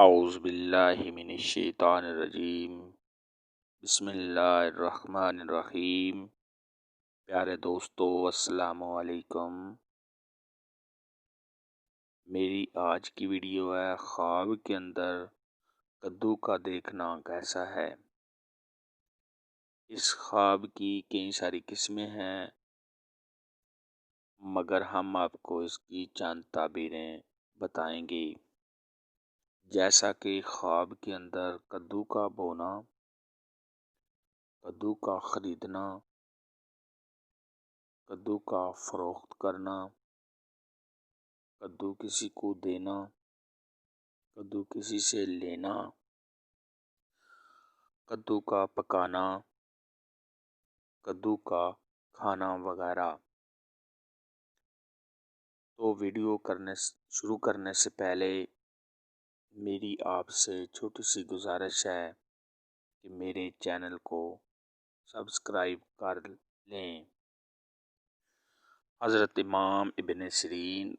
اعوذ باللہ من الشیطان الرجیم۔ بسم اللہ الرحمن الرحیم۔ پیارے دوستو، السلام علیکم۔ میری آج کی ویڈیو ہے خواب کے اندر کدو کا دیکھنا کیسا ہے۔ اس خواب کی کئی ساری قسمیں ہیں، مگر ہم آپ کو اس کی چند تعبیریں بتائیں گے، جیسا کہ خواب کے اندر کدو کا بونا، کدو کا خریدنا، کدو کا فروخت کرنا، کدو کسی کو دینا، کدو کسی سے لینا، کدو کا پکانا، کدو کا کھانا وغیرہ۔ تو ویڈیو شروع کرنے سے پہلے میری آپ سے چھوٹی سی گزارش ہے کہ میرے چینل کو سبسکرائب کر لیں۔ حضرت امام ابن سیرین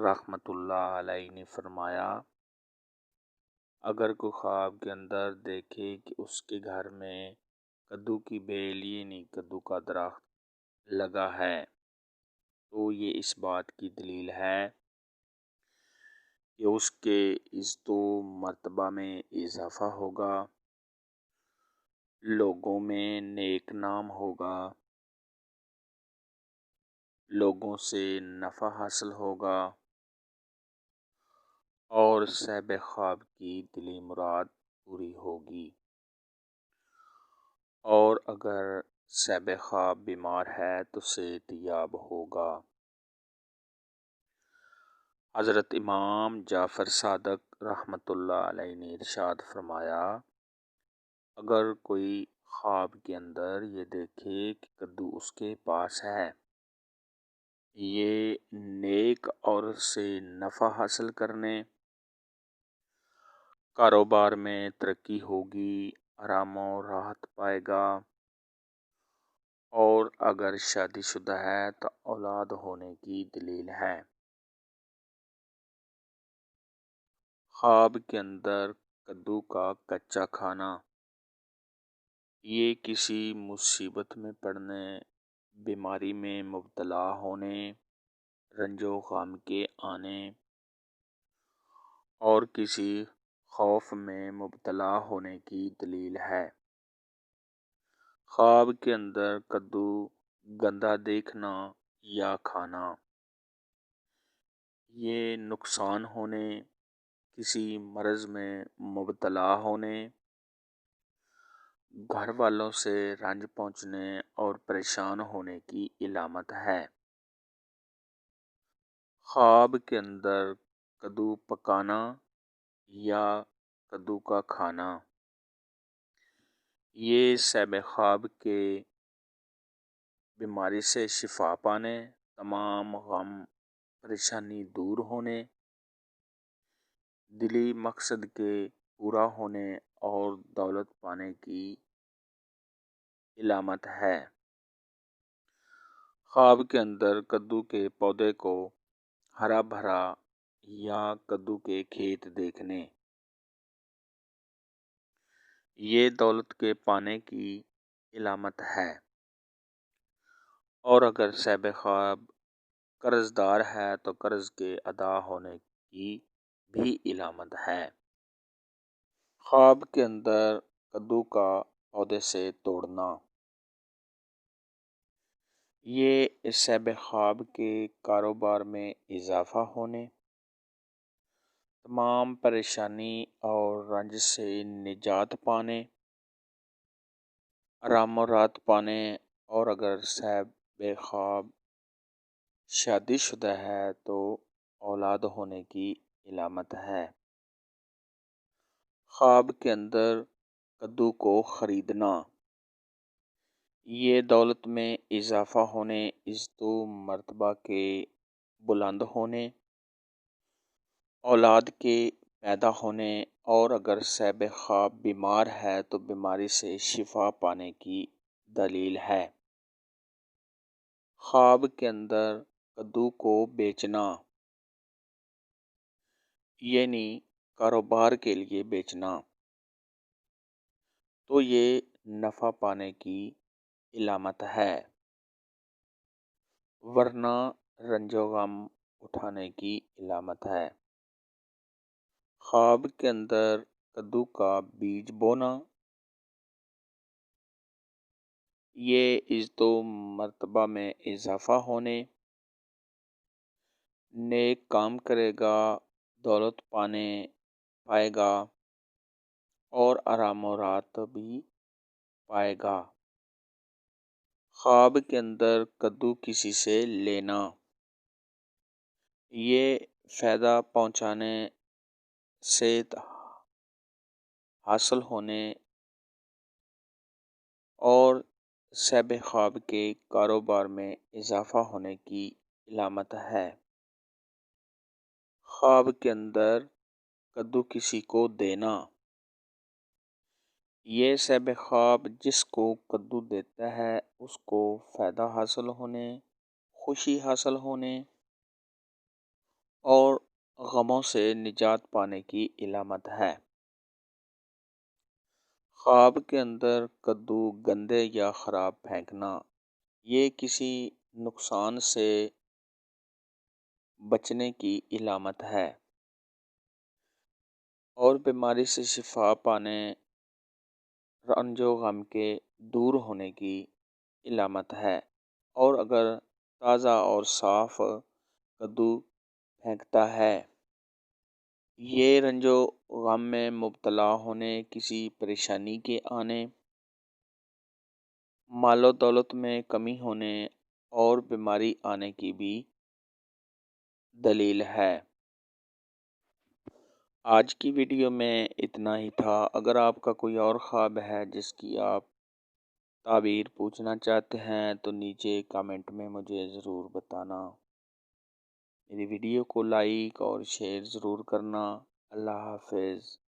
رحمۃ اللہ علیہ نے فرمایا، اگر کوئی خواب کے اندر دیکھے کہ اس کے گھر میں کدو کی بیل یعنی کدو کا درخت لگا ہے، تو یہ اس بات کی دلیل ہے کہ اس کے عزت و مرتبہ میں اضافہ ہوگا، لوگوں میں نیک نام ہوگا، لوگوں سے نفع حاصل ہوگا، اور صاحب خواب کی دلی مراد پوری ہوگی۔ اور اگر صاحب خواب بیمار ہے تو صحت یاب ہوگا۔ حضرت امام جعفر صادق رحمۃ اللہ علیہ نے ارشاد فرمایا، اگر کوئی خواب کے اندر یہ دیکھے کہ کدو اس کے پاس ہے، یہ نیک اور سے نفع حاصل کرنے، کاروبار میں ترقی ہوگی، آرام و راحت پائے گا، اور اگر شادی شدہ ہے تو اولاد ہونے کی دلیل ہے۔ خواب کے اندر کدو کا کچا کھانا، یہ کسی مصیبت میں پڑنے، بیماری میں مبتلا ہونے، رنج و غم کے آنے، اور کسی خوف میں مبتلا ہونے کی دلیل ہے۔ خواب کے اندر کدو گندا دیکھنا یا کھانا، یہ نقصان ہونے، کسی مرض میں مبتلا ہونے، گھر والوں سے رنج پہنچنے اور پریشان ہونے کی علامت ہے۔ خواب کے اندر کدو پکانا یا کدو کا کھانا، یہ صاحب خواب کے بیماری سے شفا پانے، تمام غم پریشانی دور ہونے، دلی مقصد کے پورا ہونے اور دولت پانے کی علامت ہے۔ خواب کے اندر کدو کے پودے کو ہرا بھرا یا کدو کے کھیت دیکھنے، یہ دولت کے پانے کی علامت ہے۔ اور اگر صاحب خواب قرض دار ہے تو قرض کے ادا ہونے کی بھی علامت ہے۔ خواب کے اندر کدو کا پودے سے توڑنا، یہ صاحب خواب کے کاروبار میں اضافہ ہونے، تمام پریشانی اور رنج سے نجات پانے، آرام و راحت پانے، اور اگر صاحب خواب شادی شدہ ہے تو اولاد ہونے کی علامت ہے۔ خواب کے اندر کدو کو خریدنا، یہ دولت میں اضافہ ہونے، عزت و مرتبہ کے بلند ہونے، اولاد کے پیدا ہونے، اور اگر صاحب خواب بیمار ہے تو بیماری سے شفا پانے کی دلیل ہے۔ خواب کے اندر کدو کو بیچنا، یعنی کاروبار کے لیے بیچنا، تو یہ نفع پانے کی علامت ہے، ورنہ رنج و غم اٹھانے کی علامت ہے۔ خواب کے اندر کدو کا بیج بونا، یہ عزت و مرتبہ میں اضافہ ہونے، نیک کام کرے گا، دولت پائے گا اور آرام و راحت بھی پائے گا۔ خواب کے اندر کدو کسی سے لینا، یہ فائدہ پہنچانے، صحت حاصل ہونے اور صاحب خواب کے کاروبار میں اضافہ ہونے کی علامت ہے۔ خواب کے اندر کدو کسی کو دینا، یہ صاحب خواب جس کو کدو دیتا ہے اس کو فائدہ حاصل ہونے، خوشی حاصل ہونے اور غموں سے نجات پانے کی علامت ہے۔ خواب کے اندر کدو گندے یا خراب پھینکنا، یہ کسی نقصان سے بچنے کی علامت ہے اور بیماری سے شفا پانے، رنج و غم کے دور ہونے کی علامت ہے۔ اور اگر تازہ اور صاف کدو پھینکتا ہے، یہ رنج و غم میں مبتلا ہونے، کسی پریشانی کے آنے، مال و دولت میں کمی ہونے اور بیماری آنے کی بھی دلیل ہے۔ آج کی ویڈیو میں اتنا ہی تھا۔ اگر آپ کا کوئی اور خواب ہے جس کی آپ تعبیر پوچھنا چاہتے ہیں تو نیچے کامنٹ میں مجھے ضرور بتانا۔ میری ویڈیو کو لائک اور شیئر ضرور کرنا۔ اللہ حافظ۔